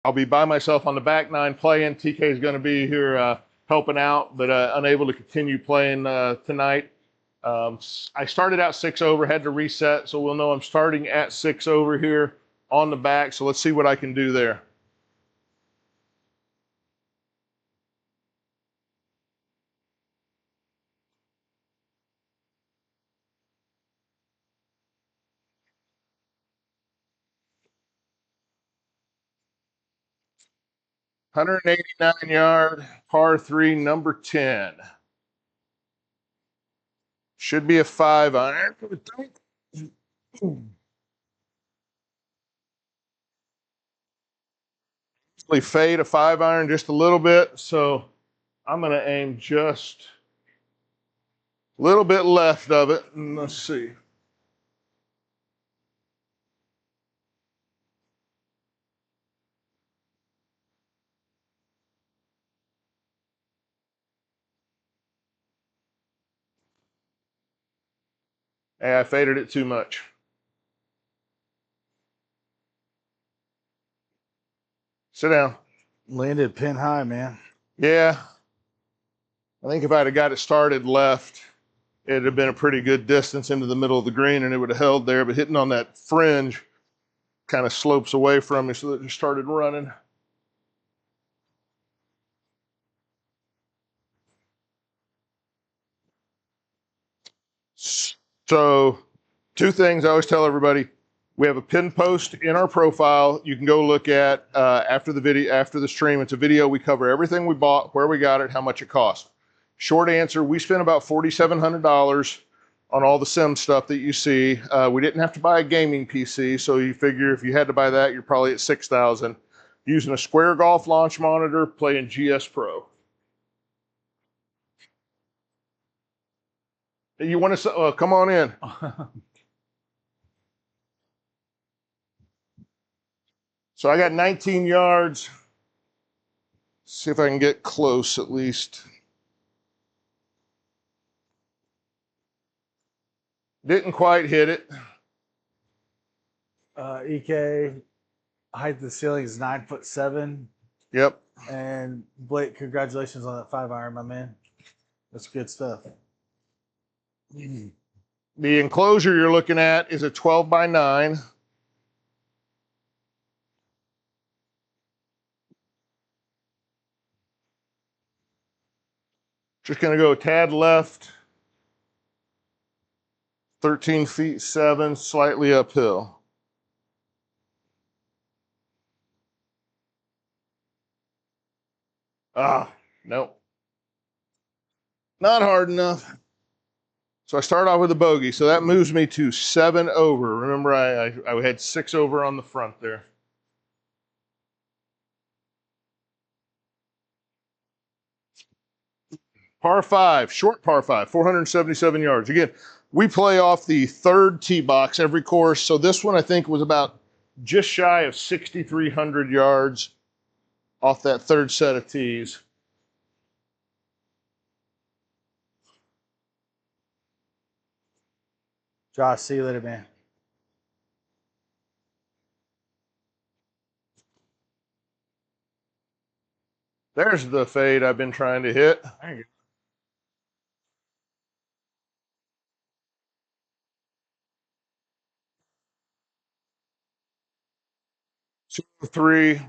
I'll be by myself on the back nine playing. TK is going to be here helping out, but unable to continue playing tonight. I started out 6 over, had to reset, so we'll know I'm starting at 6 over here on the back. So let's see what I can do there. (189-yard par 3, number 10). Should be a 5-iron. Fade a 5-iron just a little bit, so I'm going to aim just a little bit left of it, and let's see. Hey, I faded it too much. Sit down. Landed pin high, man. Yeah. I think if I'd have got it started left, it'd have been a pretty good distance into the middle of the green, and it would have held there. But hitting on that fringe kind of slopes away from me, so it just started running. So, two things I always tell everybody. We have a pin post in our profile you can go look at after the video, after the stream. It's a video. We cover everything we bought, where we got it, how much it cost. Short answer, we spent about $4,700 on all the sim stuff that you see. We didn't have to buy a gaming PC, so you figure if you had to buy that, you're probably at $6,000. Using a Square Golf launch monitor, playing GS Pro. You want to come on in? So I got 19 yards. See if I can get close at least. Didn't quite hit it. EK, height of the ceiling is 9'7". Yep. And Blake, congratulations on that 5-iron, my man. That's good stuff. The enclosure you're looking at is a 12x9. Just going to go a tad left. 13 feet 7, slightly uphill. Nope. Not hard enough. So I start off with a bogey. So that moves me to 7 over. Remember, I had 6 over on the front there. Par 5, short par 5, 477 yards. Again, we play off the third tee box every course. So this one, I think, was about just shy of 6,300 yards off that third set of tees. Josh, see you later, man. There's the fade I've been trying to hit. There you go. 2, 3.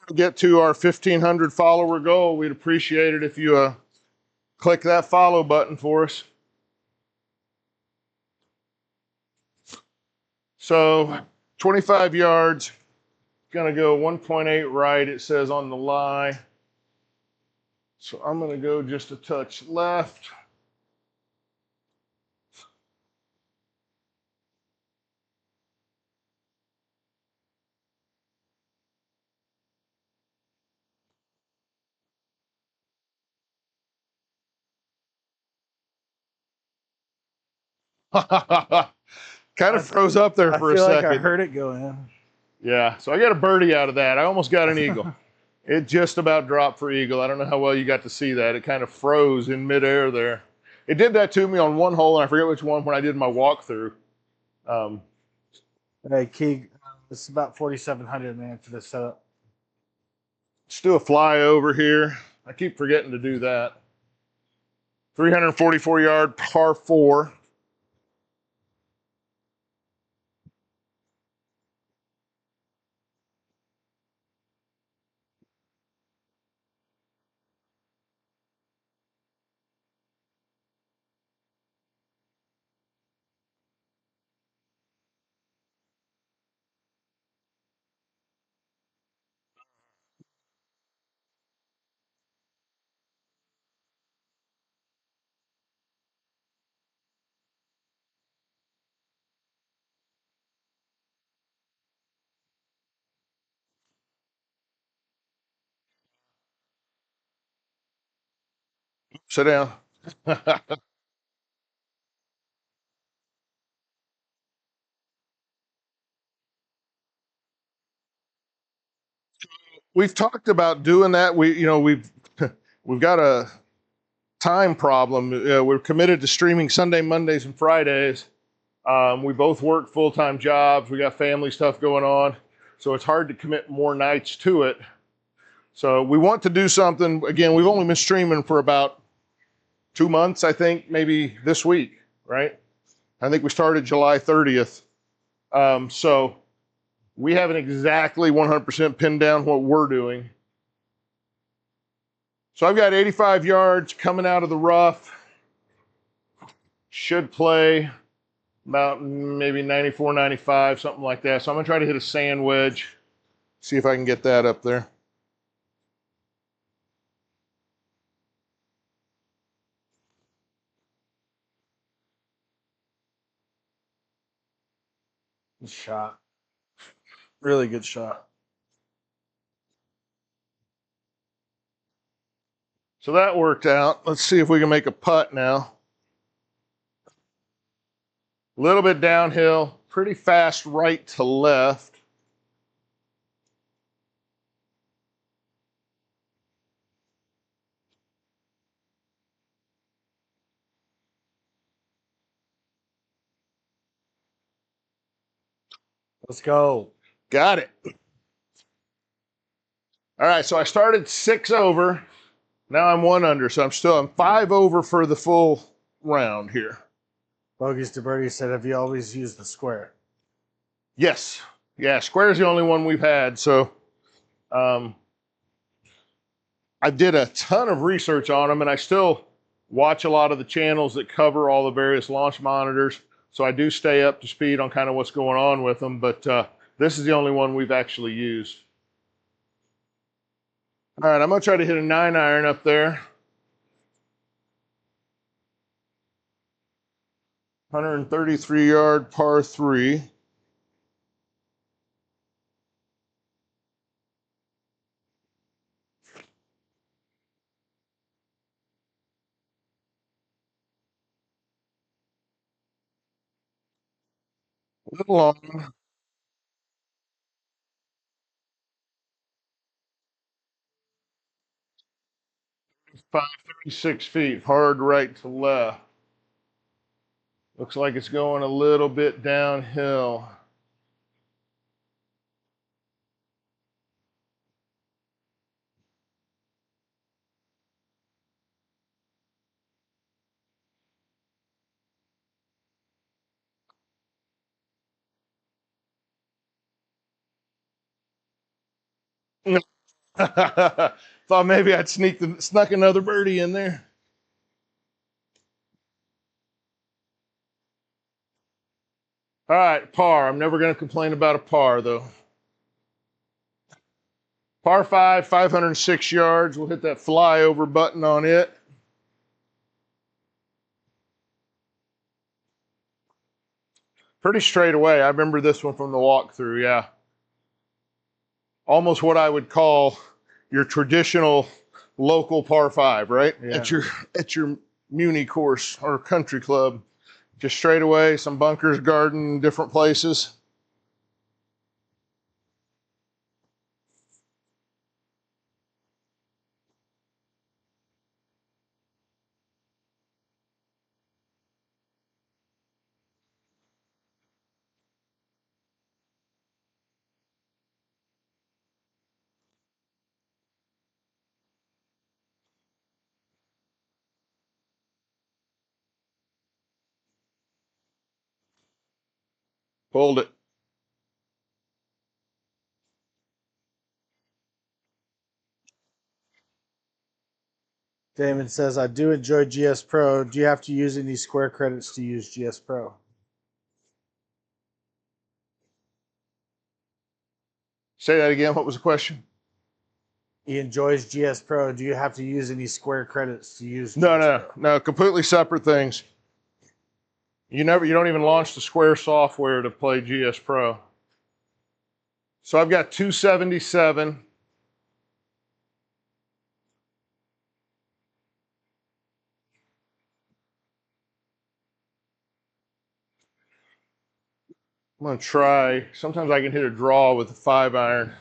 To get to our 1,500 follower goal, we'd appreciate it if you click that follow button for us. So 25 yards, gonna go 1.8 right, it says on the lie. So I'm gonna go just a touch left. Kind of froze up there for a I feel like second. I heard it go in. Yeah, so I got a birdie out of that. I almost got an eagle. It just about dropped for eagle. I don't know how well you got to see that. It kind of froze in midair there. It did that to me on one hole, and I forget which one when I did my walkthrough. Hey, Keeg, it's about 4,700, man, for this setup. Let's do a flyover here. I keep forgetting to do that. 344 yard par 4. Sit down. We've talked about doing that. We've got a time problem. We're committed to streaming Sunday, Mondays, and Fridays. We both work full-time jobs. We got family stuff going on, so it's hard to commit more nights to it. So we want to do something. Again, we've only been streaming for about 2 months, I think, maybe this week, right? I think we started July 30th. So we haven't exactly 100% pinned down what we're doing. So I've got 85 yards coming out of the rough. Should play about maybe 94, 95, something like that. So I'm gonna try to hit a sand wedge, see if I can get that up there. Good shot. Really good shot. So that worked out. Let's see if we can make a putt now. A little bit downhill, pretty fast right to left. Let's go. Got it. All right, so I started 6 over. Now I'm 1 under, so I'm 5 over for the full round here. Bogies to Birdie said, have you always used the square? Yes. Yeah, square's the only one we've had. So I did a ton of research on them, and I still watch a lot of the channels that cover all the various launch monitors. So I do stay up to speed on kind of what's going on with them, but this is the only one we've actually used. All right, I'm gonna try to hit a 9-iron up there. 133 yard par 3. A little long. 536 feet, hard right to left. Looks like it's going a little bit downhill. Thought maybe I'd snuck another birdie in there. All right, par. I'm never going to complain about a par, though. Par 5, 506 yards. We'll hit that flyover button on it. Pretty straight away. I remember this one from the walkthrough, yeah. Almost what I would call your traditional local par 5, right? Yeah. At your Muni course or country club. Just straight away, some bunkers, garden, different places. Hold it. Damon says, I do enjoy GS Pro. Do you have to use any square credits to use GS Pro? Say that again. What was the question? He enjoys GS Pro. Do you have to use any square credits to use No, GS no, Pro? no. Completely separate things. You don't even launch the Square software to play GS Pro. So I've got 277. I'm gonna try. Sometimes I can hit a draw with a 5-iron.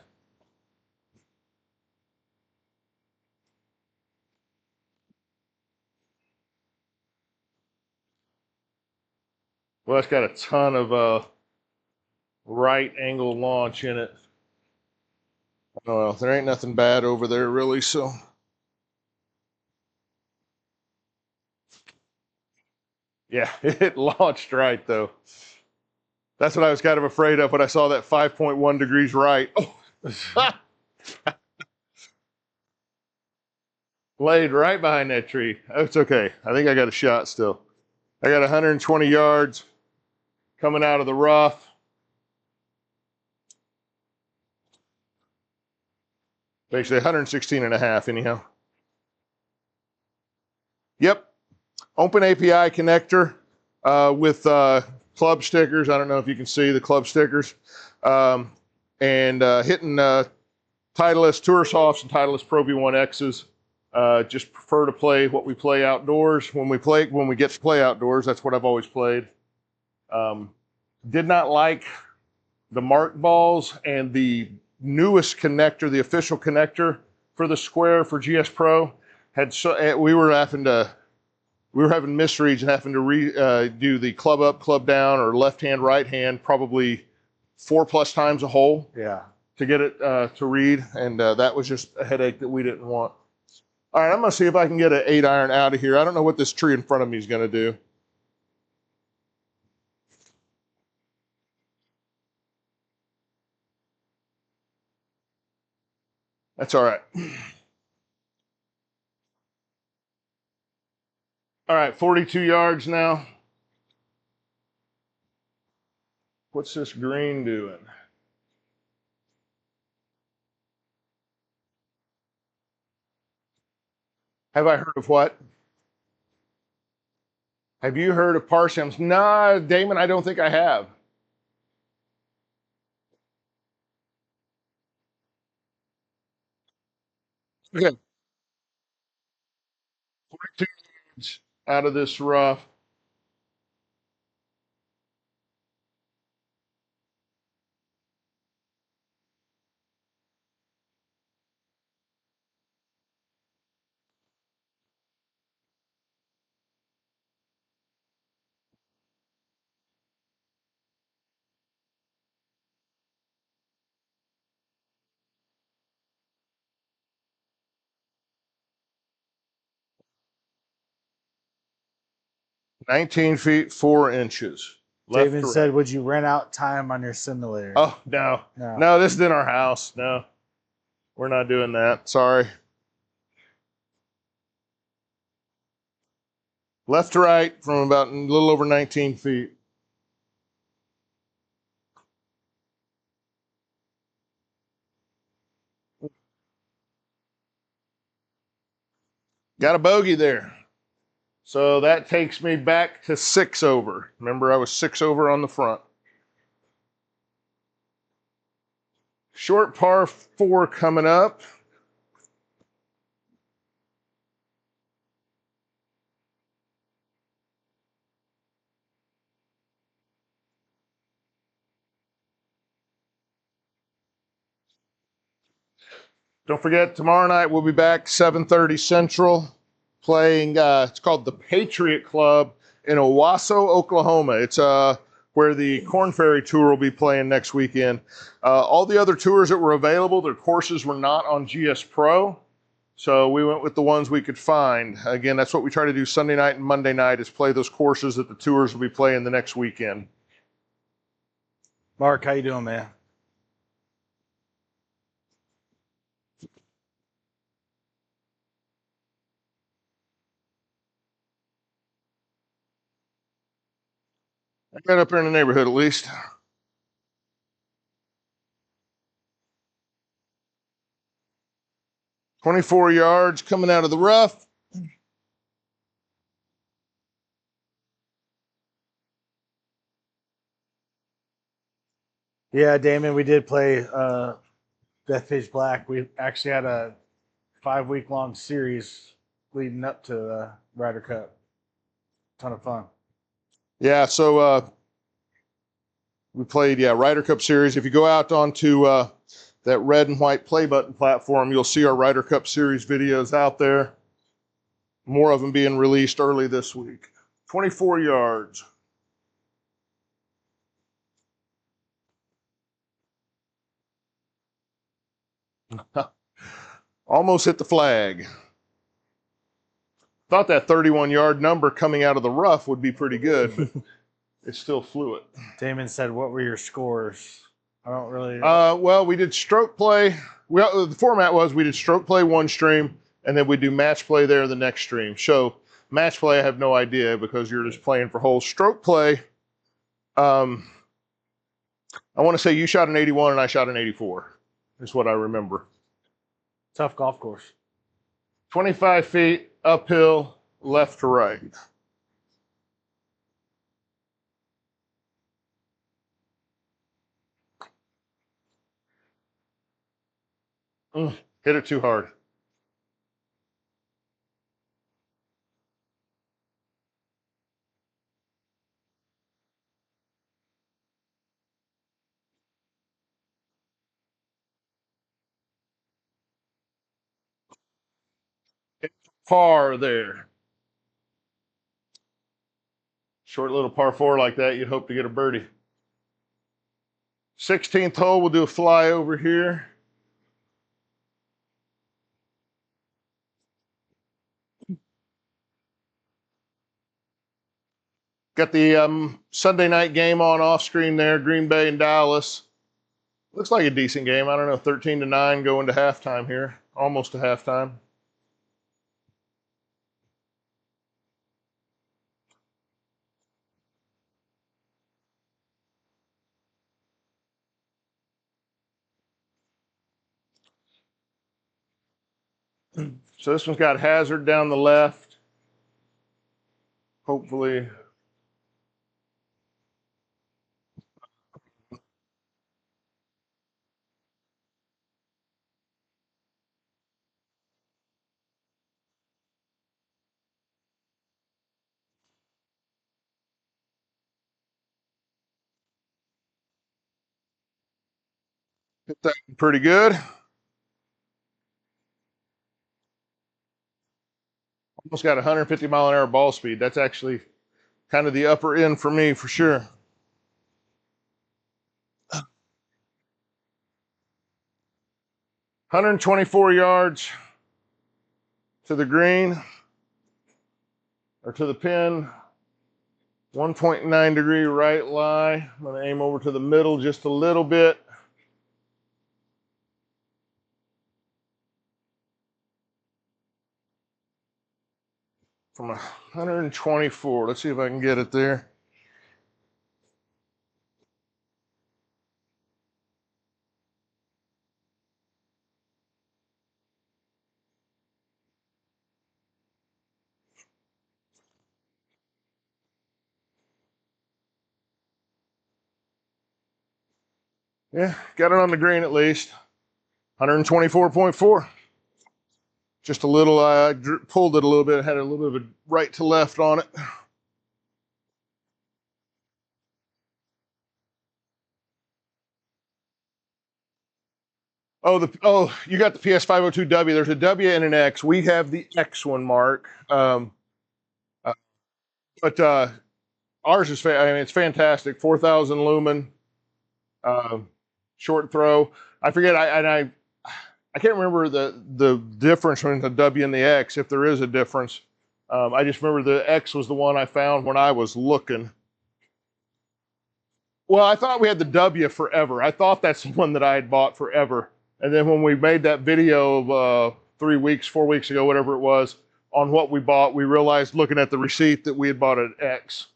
Well, that's got a ton of right angle launch in it. Oh, well, there ain't nothing bad over there really, so. Yeah, it launched right though. That's what I was kind of afraid of when I saw that 5.1 degrees right. Oh, laid right behind that tree. It's okay. I think I got a shot still. I got 120 yards coming out of the rough. Basically 116 and a half anyhow. Yep. Open API connector with club stickers. I don't know if you can see the club stickers. And hitting Titleist Tour Softs and Titleist Pro V1Xs. Just prefer to play what we play outdoors. When we get to play outdoors, that's what I've always played. Did not like the mark balls and the newest connector, the official connector for the Square for GS Pro. We were having misreads and having to do the club up, club down, or left hand, right hand, probably 4+ times a hole. Yeah. To get it to read, and that was just a headache that we didn't want. All right, I'm gonna see if I can get an 8-iron out of here. I don't know what this tree in front of me is gonna do. That's all right. All right, 42 yards now. What's this green doing? Have I heard of what? Have you heard of Parsons? Nah, Damon, I don't think I have. Okay, 42 yards out of this rough. 19 feet 4 inches. Left David to said, right. would you rent out time on your simulator? Oh no, No. no, this is in our house. No, we're not doing that. Sorry. Left to right from about a little over 19 feet. Got a bogey there. So that takes me back to 6 over. Remember, I was 6 over on the front. Short par 4 coming up. Don't forget, tomorrow night we'll be back 7:30 Central playing, it's called the Patriot Club in Owasso, Oklahoma. It's where the Corn Ferry Tour will be playing next weekend. All the other tours that were available, their courses were not on GS Pro, so we went with the ones we could find. Again, that's what we try to do Sunday night and Monday night, is play those courses that the tours will be playing the next weekend. Mark, how you doing, man? I got up there in the neighborhood at least. "24 yards coming out of the rough." Yeah, Damon, we did play Bethpage Black. We actually had a 5-week-long series leading up to the Ryder Cup. Ton of fun. Yeah, so we played, Ryder Cup Series. If you go out onto that red and white play button platform, you'll see our Ryder Cup Series videos out there. More of them being released early this week. 24 yards. Almost hit the flag. Thought that 31-yard number coming out of the rough would be pretty good, but it still flew it. Damon said, "What were your scores?" I don't really. Well, we did stroke play. Well, the format was we did stroke play one stream, and then we do match play there the next stream. So match play, I have no idea because you're just playing for holes. Stroke play, I want to say you shot an 81 and I shot an 84. Is what I remember. Tough golf course. 25 feet uphill, left to right. Hit it too hard. Par there. Short little par 4 like that, you'd hope to get a birdie. 16th hole, we'll do a fly over here. Got the Sunday night game on off screen there, Green Bay and Dallas. Looks like a decent game. I don't know, 13-9 going to halftime here, almost to halftime. So this one's got hazard down the left. Hopefully. Hit that pretty good. Almost got 150 mile an hour ball speed. That's actually kind of the upper end for me for sure. "124 yards to the green or to the pin. 1.9 degree right lie. I'm going to aim over to the middle just a little bit. From 124. Let's see if I can get it there. Yeah, got it on the green at least. 124.4. Just a little, I pulled it a little bit, had a little bit of a right to left on it. Oh, you got the PS502W. There's a W and an X. We have the X one, Mark. Uh, but ours is, I mean, it's fantastic. 4,000 lumen, uh, short throw. I forget. I can't remember the difference between the W and the X, if there is a difference. I just remember the X was the one I found when I was looking. Well, I thought we had the W forever. I thought that's the one that I had bought forever. And then when we made that video of 3 weeks, 4 weeks ago, whatever it was, on what we bought, we realized looking at the receipt that we had bought an X.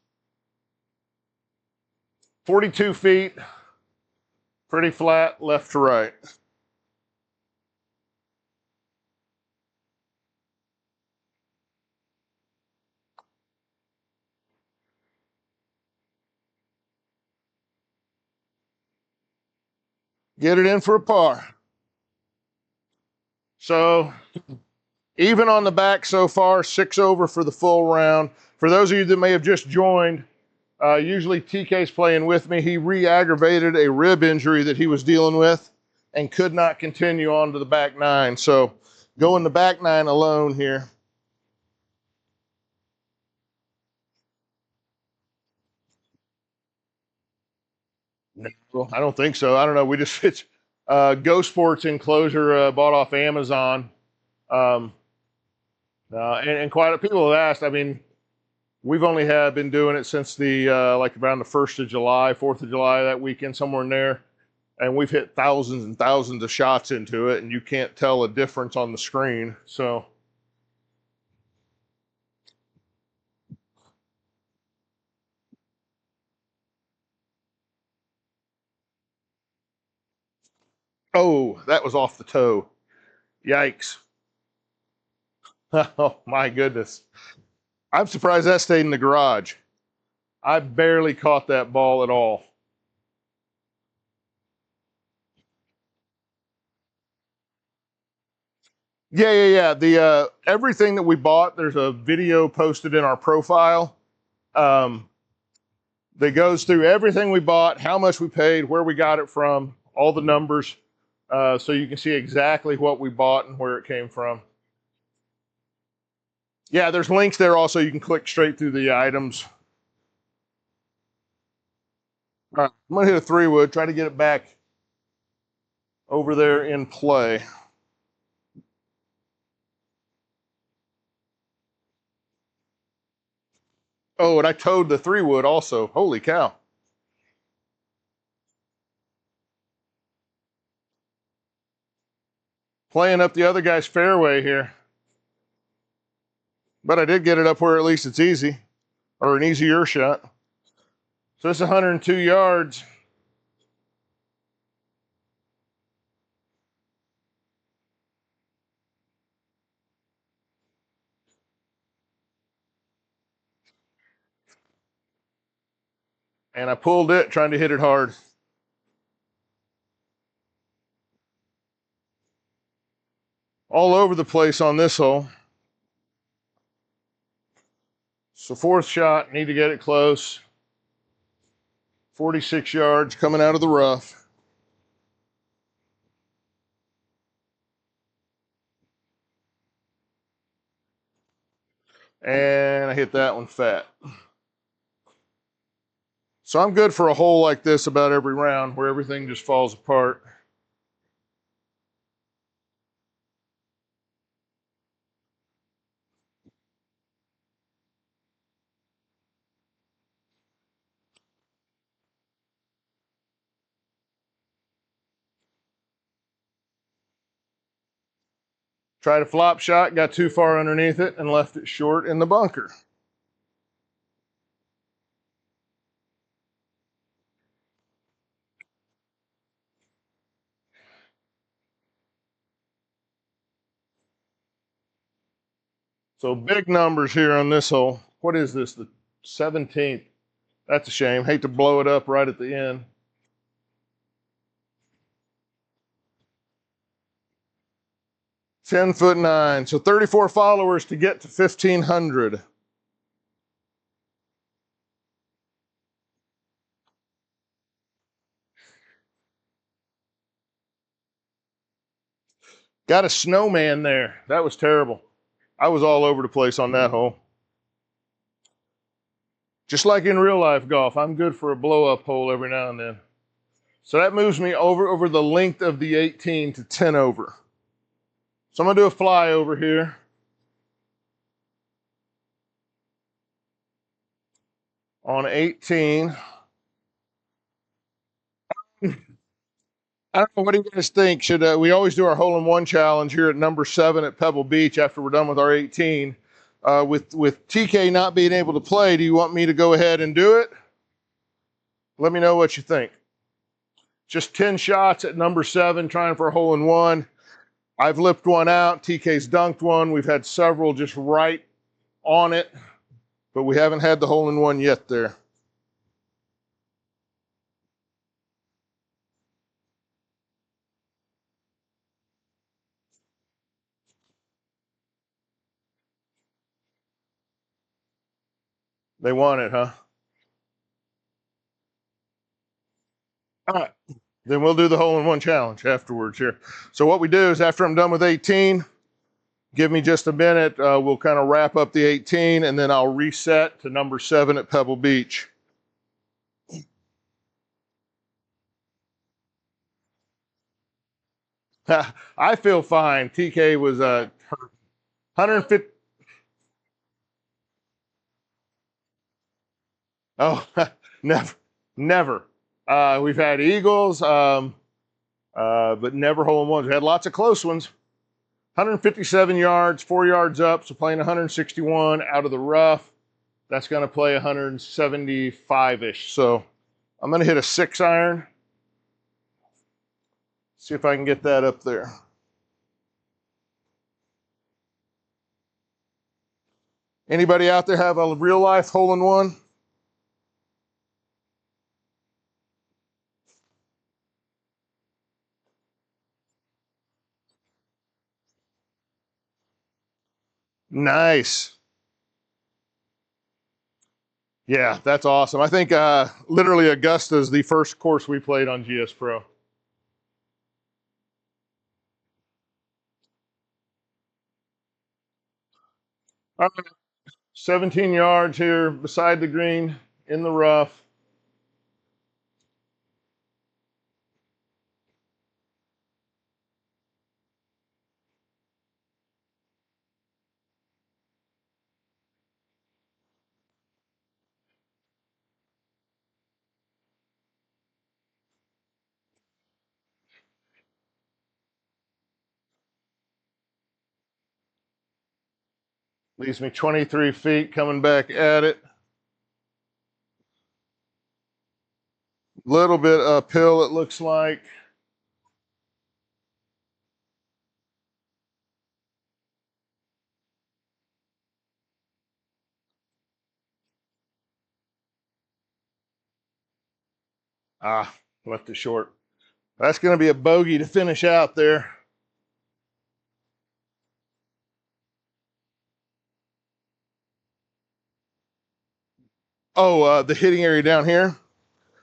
42 feet, pretty flat, left to right. Get it in for a par. So even on the back so far, 6 over for the full round. For those of you that may have just joined, usually TK's playing with me. He re-aggravated a rib injury that he was dealing with and could not continue on to the back nine. So going the back nine alone here. No, I don't think so. I don't know. We just, it's Go Sports enclosure bought off Amazon. Um, and quite a people have asked. I mean, we've only been doing it since the like around the 1st of July, 4th of July, that weekend, somewhere in there. And we've hit thousands and thousands of shots into it, and you can't tell a difference on the screen. So, oh, that was off the toe. Yikes. Oh, my goodness. I'm surprised that stayed in the garage. I barely caught that ball at all. Yeah. The everything that we bought, there's a video posted in our profile. Um, that goes through everything we bought, how much we paid, where we got it from, all the numbers, so you can see exactly what we bought and where it came from. Yeah, there's links there also. You can click straight through the items. All right, I'm gonna hit a 3-wood, try to get it back over there in play. Oh, and I towed the 3-wood also. Holy cow. Playing up the other guy's fairway here. But I did get it up where at least it's easy, or an easier shot. So it's 102 yards. And I pulled it trying to hit it hard. All over the place on this hole. So 4th shot, need to get it close. 46 yards coming out of the rough. And I hit that one fat. So I'm good for a hole like this about every round where everything just falls apart. Tried a flop shot, got too far underneath it, and left it short in the bunker. So big numbers here on this hole. What is this, the 17th? That's a shame. Hate to blow it up right at the end. $10'9". So 34 followers to get to 1,500. Got a snowman there. That was terrible. I was all over the place on that hole. Just like in real life golf, I'm good for a blow-up hole every now and then. So that moves me over the length of the 18 to 10 over. So I'm going to do a fly over here. On 18. I don't know, what do you guys think? Should we always do our hole-in-one challenge here at number 7 at Pebble Beach after we're done with our 18? With TK not being able to play, do you want me to go ahead and do it? Let me know what you think. Just 10 shots at number 7, trying for a hole-in-one. I've lipped one out. TK's dunked one. We've had several just right on it, but we haven't had the hole-in-one yet there. They want it, huh? All right, then we'll do the hole-in-one challenge afterwards here. So what we do is after I'm done with 18, give me just a minute. We'll kind of wrap up the 18, and then I'll reset to number 7 at Pebble Beach. I feel fine. TK was 150. Oh, never, never. We've had eagles, but never hole-in-ones. We had lots of close ones. 157 yards, 4 yards up, so playing 161 out of the rough. That's going to play 175-ish. So I'm going to hit a 6-iron. See if I can get that up there. Anybody out there have a real-life hole-in-one? Nice. Yeah, that's awesome. I think literally Augusta is the first course we played on GS Pro. All right, 17 yards here beside the green in the rough. Leaves me 23 feet coming back at it. Little bit uphill, it looks like. Ah, left it short. That's going to be a bogey to finish out there. Oh, the hitting area down here.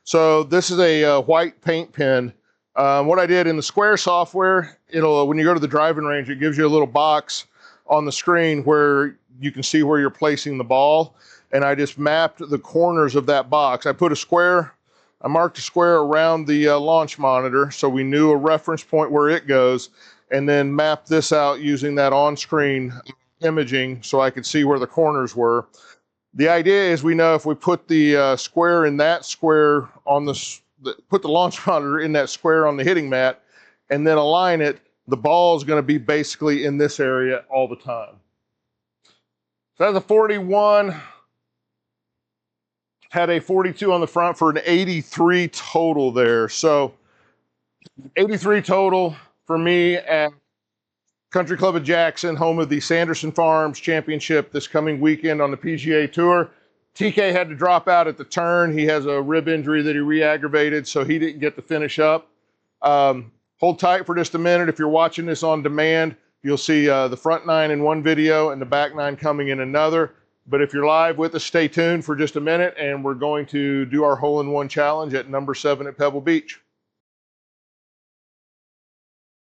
So this is a white paint pen. What I did in the Square software, it'll when you go to the driving range, it gives you a little box on the screen where you can see where you're placing the ball. And I just mapped the corners of that box. I marked a square around the launch monitor so we knew a reference point where it goes, and then mapped this out using that on-screen imaging so I could see where the corners were. The idea is we know if we put the square in that square on put the launch monitor in that square on the hitting mat and then align it, the ball is going to be basically in this area all the time. So that's a 41. Had a 42 on the front for an 83 total there. So 83 total for me at Country Club of Jackson, home of the Sanderson Farms Championship this coming weekend on the PGA Tour. TK had to drop out at the turn. He has a rib injury that he re-aggravated, so he didn't get to finish up. Hold tight for just a minute. If you're watching this on demand, you'll see the front 9 in one video and the back 9 coming in another. But if you're live with us, stay tuned for just a minute, and we're going to do our hole-in-one challenge at number 7 at Pebble Beach.